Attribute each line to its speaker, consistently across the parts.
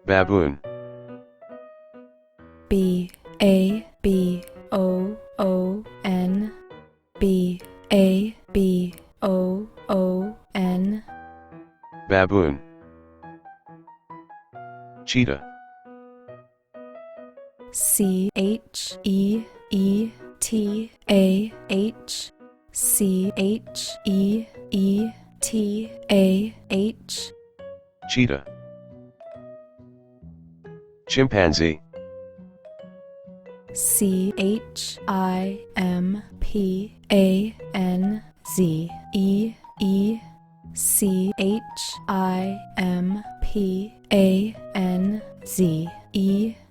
Speaker 1: Baboon.
Speaker 2: BABOON. BABOON.
Speaker 1: Baboon. Cheetah.
Speaker 2: CHEETAH. CHEETAH.
Speaker 1: Cheetah. Chimpanzee.
Speaker 2: CHIMPANZEE.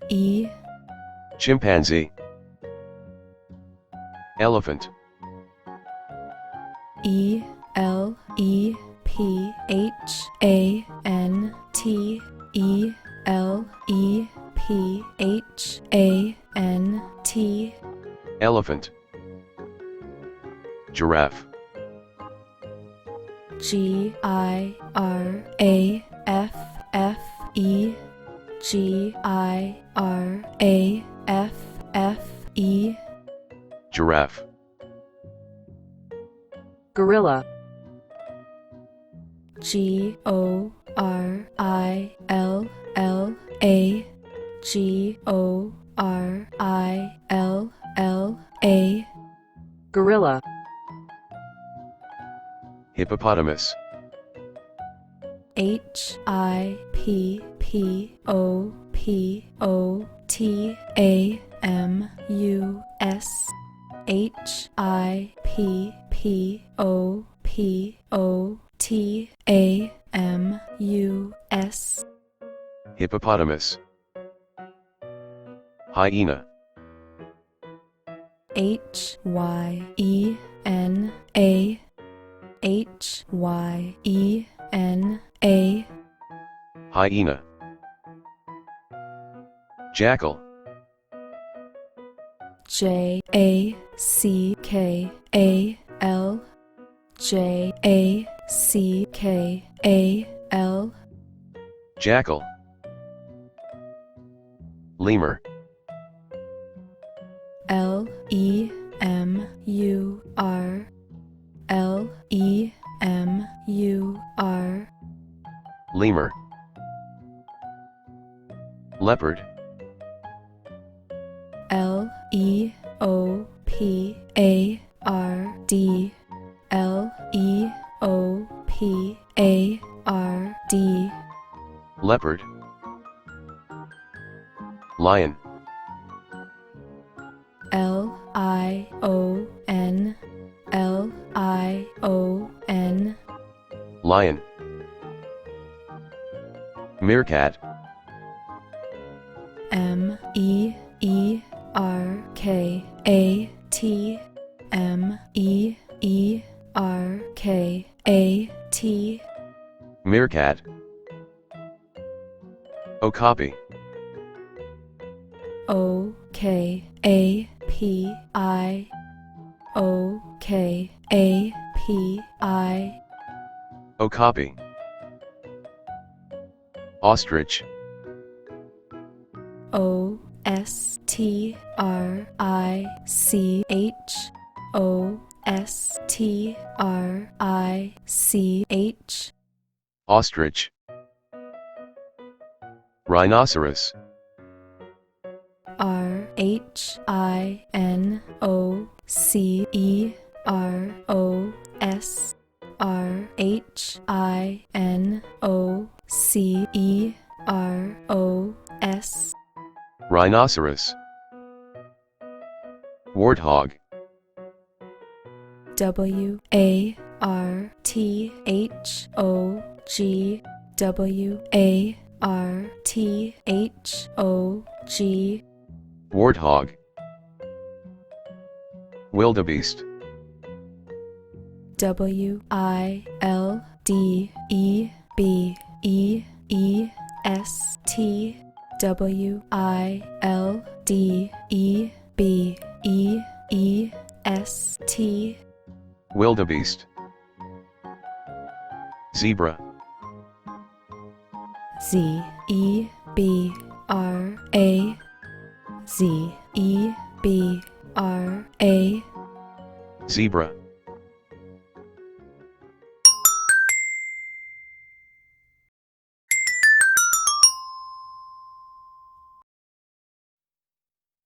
Speaker 2: CHIMPANZEE.
Speaker 1: Chimpanzee. Elephant.
Speaker 2: ELEPHANT.
Speaker 1: Elephant. Giraffe.
Speaker 2: GIRAFFE. GIRAFFE.
Speaker 1: Giraffe.
Speaker 3: gorilla,
Speaker 2: GORILLA.
Speaker 3: gorilla,
Speaker 1: Hippopotamus.
Speaker 2: HIPPOTAMUS. HIPPOPOTAMUS.
Speaker 1: Hippopotamus. Hyena.
Speaker 2: HYENA. HYENA.
Speaker 1: Hyena. Jackal.
Speaker 2: JACKAL. JACKAL.
Speaker 1: Jackal. Lemur.
Speaker 2: LEMUR. LEMUR.
Speaker 1: Lemur. Leopard.
Speaker 2: LEOPARD. LEOPARD.
Speaker 1: Leopard. Lion.
Speaker 2: LION. LION.
Speaker 1: Lion. Meerkat.
Speaker 2: MEERKAT. MEERKAT.
Speaker 1: Meerkat. Okapi.
Speaker 2: OKAPI. OKAPI.
Speaker 1: Okapi. Ostrich.
Speaker 2: OSTRICH. OSTRICH.
Speaker 1: Ostrich. Rhinoceros.
Speaker 2: RHINOCEROS. RHINOCEROS.
Speaker 1: Rhinoceros. Warthog.
Speaker 2: WARTHOG.
Speaker 1: Warthog. Wildebeest.
Speaker 2: WILDEBEEST. WILDEBEEST.
Speaker 1: Wildebeest. Zebra.
Speaker 2: ZEBRA. B R A Z E B R A
Speaker 1: zebra,